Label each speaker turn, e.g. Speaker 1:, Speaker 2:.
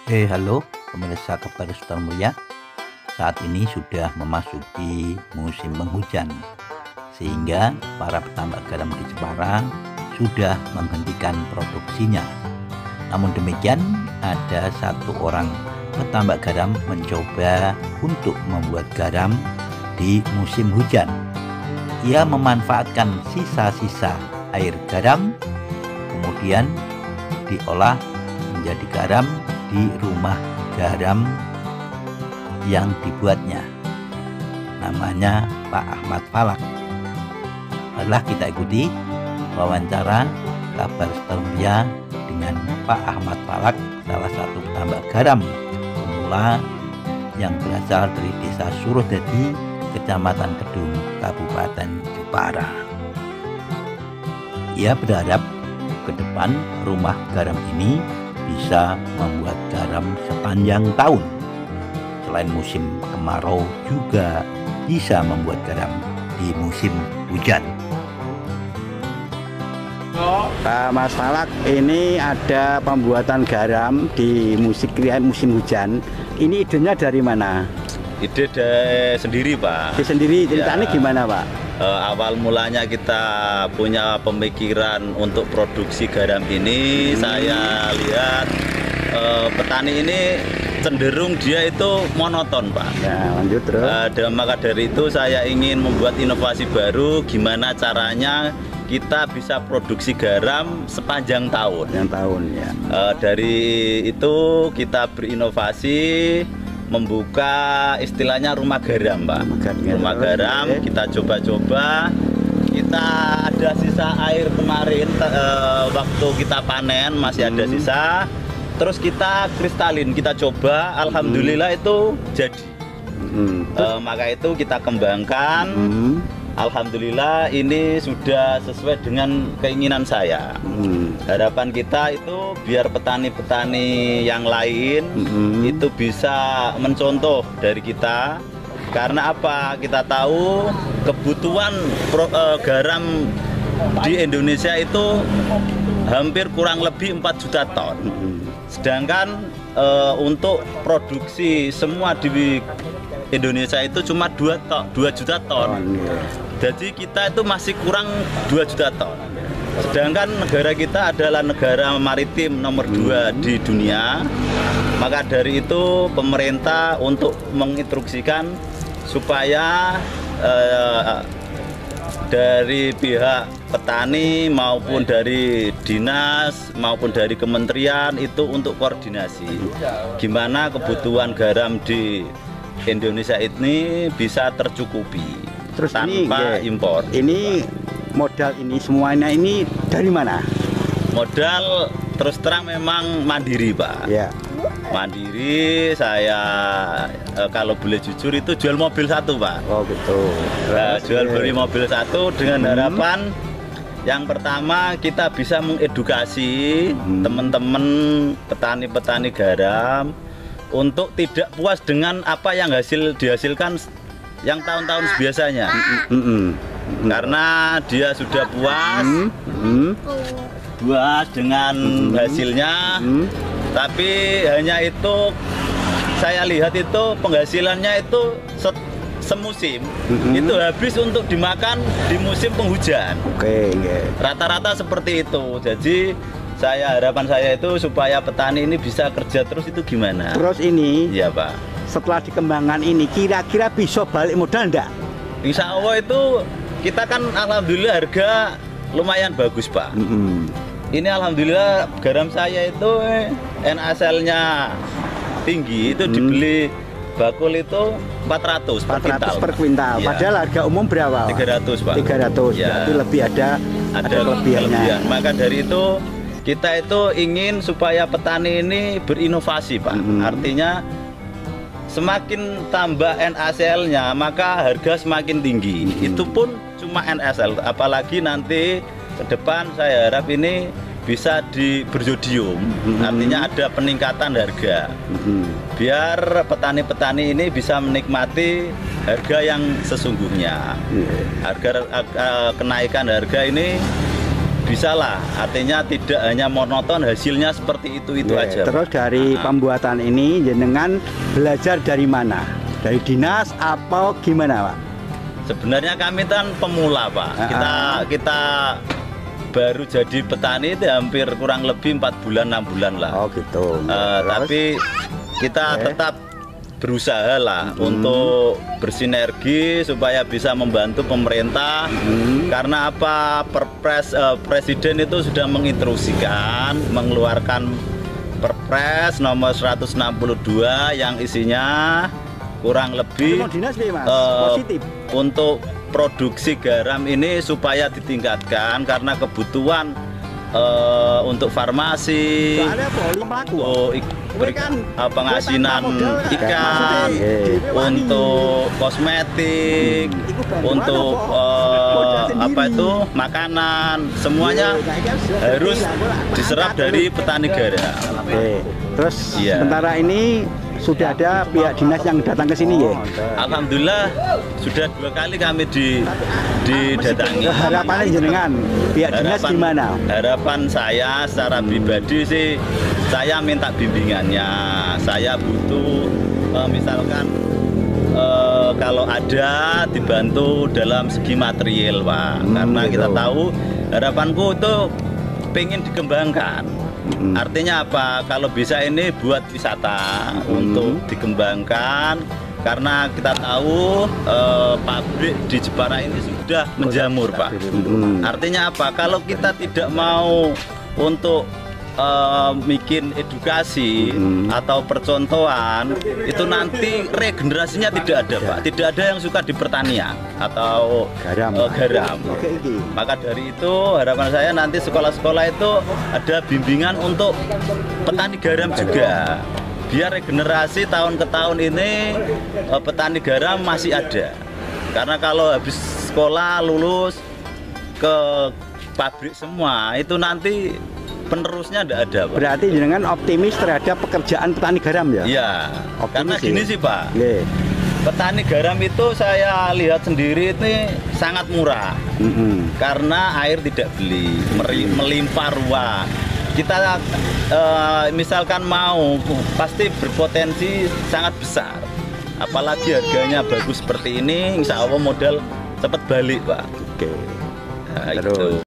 Speaker 1: Halo pemirsa Kabar Sutar Mulia. Saat ini sudah memasuki musim penghujan, sehingga para petambak garam di Jepara sudah menghentikan produksinya. Namun demikian, ada satu orang petambak garam mencoba untuk membuat garam di musim hujan. Ia memanfaatkan sisa-sisa air garam, kemudian diolah menjadi garam di rumah garam yang dibuatnya. Namanya Pak Ahmad Falak. Marilah kita ikuti wawancara Kabar Sutar Mulia dengan Pak Ahmad Falak, salah satu petambak garam pemula yang berasal dari Desa Surodadi, Kecamatan Kedung, Kabupaten Jepara. Ia berharap ke depan rumah garam ini bisa membuat garam sepanjang tahun. Selain musim kemarau juga bisa membuat garam di musim hujan.
Speaker 2: Pak Mas Falak, ini ada pembuatan garam di musim hujan. Ini idenya dari mana?
Speaker 3: Ide sendiri, Pak.
Speaker 2: Ide sendiri, ceritanya gimana, Pak?
Speaker 3: Awal mulanya kita punya pemikiran untuk produksi garam ini, saya lihat petani ini cenderung dia itu monoton, Pak.
Speaker 2: Ya, lanjut terus.
Speaker 3: Maka dari itu saya ingin membuat inovasi baru, gimana caranya kita bisa produksi garam sepanjang tahun.
Speaker 2: Yang tahun ya.
Speaker 3: Dari itu kita berinovasi, membuka istilahnya rumah garam, Pak. Rumah garam kita coba-coba. Kita ada sisa air kemarin waktu kita panen masih ada sisa. Terus kita kristalin, kita coba, alhamdulillah itu jadi. Maka itu kita kembangkan. Alhamdulillah ini sudah sesuai dengan keinginan saya. Harapan kita itu biar petani-petani yang lain itu bisa mencontoh dari kita. Karena apa? Kita tahu kebutuhan garam di Indonesia itu hampir kurang lebih 4 juta ton. Sedangkan untuk produksi semua di Indonesia itu cuma 2 juta ton. Jadi kita itu masih kurang 2 juta ton. Sedangkan negara kita adalah negara maritim nomor 2 di dunia. Maka dari itu pemerintah untuk menginstruksikan supaya dari pihak petani maupun dari dinas maupun dari kementerian itu untuk koordinasi gimana kebutuhan garam di Indonesia ini bisa tercukupi. Terus tanpa impor.
Speaker 2: Ini modal ini semuanya ini dari mana?
Speaker 3: Modal terus terang memang mandiri, Pak.
Speaker 2: Ya.
Speaker 3: Mandiri, saya kalau boleh jujur itu jual mobil 1, Pak.
Speaker 2: Oh gitu.
Speaker 3: Nah, jual beli mobil 1 dengan harapan yang pertama kita bisa mengedukasi teman-teman petani-petani garam untuk tidak puas dengan apa yang dihasilkan yang tahun-tahun biasanya. Karena dia sudah puas dengan hasilnya, tapi hanya itu saya lihat itu penghasilannya itu semusim itu habis untuk dimakan di musim penghujan. Rata-rata seperti itu. Jadi harapan saya itu supaya petani ini bisa kerja terus itu gimana?
Speaker 2: Terus ini?
Speaker 3: Iya, Pak.
Speaker 2: Setelah dikembangkan ini kira-kira bisa balik modal enggak?
Speaker 3: Insya Allah itu kita kan alhamdulillah harga lumayan bagus, Pak. Ini alhamdulillah garam saya itu NaCl-nya tinggi, itu dibeli bakul itu 400
Speaker 2: per kuintal. Ya. Padahal harga umum berapa?
Speaker 3: 300, Pak.
Speaker 2: 300.
Speaker 3: Ya.
Speaker 2: Berarti lebih ada kelebihannya.
Speaker 3: Maka dari itu kita itu ingin supaya petani ini berinovasi, Pak. Artinya semakin tambah NaCl-nya maka harga semakin tinggi. Itu pun cuma NaCl, apalagi nanti ke depan saya harap ini bisa berzodium. Artinya ada peningkatan harga. Biar petani-petani ini bisa menikmati harga yang sesungguhnya. Kenaikan harga ini bisa lah, artinya tidak hanya monoton, hasilnya seperti itu aja.
Speaker 2: Terus dari pembuatan ini jenengan belajar dari mana? Dari dinas apa gimana, Pak?
Speaker 3: Sebenarnya kami kan pemula, Pak. Kita baru jadi petani itu hampir kurang lebih 4 bulan 6 bulan lah.
Speaker 2: Oh gitu.
Speaker 3: Tapi kita tetap berusaha lah untuk bersinergi supaya bisa membantu pemerintah. Karena apa, Perpres Presiden itu sudah menginstruksikan mengeluarkan Perpres nomor 162 yang isinya kurang lebih
Speaker 2: positif
Speaker 3: untuk produksi garam ini supaya ditingkatkan karena kebutuhan untuk farmasi, pengasinan ikan, untuk kosmetik, untuk makanan, semuanya harus diserap dari petani garam.
Speaker 2: Terus sementara ini sudah ada pihak dinas yang datang ke sini ya?
Speaker 3: Alhamdulillah sudah 2 kali kami didatangi.
Speaker 2: Harapannya jenengan pihak dinas gimana?
Speaker 3: Harapan saya secara pribadi sih, saya minta bimbingannya. Saya butuh misalkan kalau ada dibantu dalam segi material, Pak. Karena kita tahu harapanku itu pengen dikembangkan. Artinya apa? Kalau bisa ini buat wisata untuk dikembangkan, karena kita tahu pabrik di Jepara ini sudah menjamur, Pak. Artinya apa? Kalau kita tidak mau untuk bikin edukasi atau percontohan, itu nanti regenerasinya tidak ada, Pak. Tidak ada yang suka di pertanian atau garam. Maka dari itu harapan saya nanti sekolah-sekolah itu ada bimbingan untuk petani garam juga, biar regenerasi tahun ke tahun ini petani garam masih ada. Karena kalau habis sekolah lulus ke pabrik semua, itu nanti penerusnya tidak ada, Pak.
Speaker 2: Berarti jenengan optimis terhadap pekerjaan petani garam ya?
Speaker 3: Iya, karena gini sih, Pak. Petani garam itu saya lihat sendiri ini sangat murah. Karena air tidak beli, melimpah ruah. Kita misalkan mau, pasti berpotensi sangat besar. Apalagi harganya bagus seperti ini, insya Allah modal cepat balik, Pak.
Speaker 2: Nah, itu.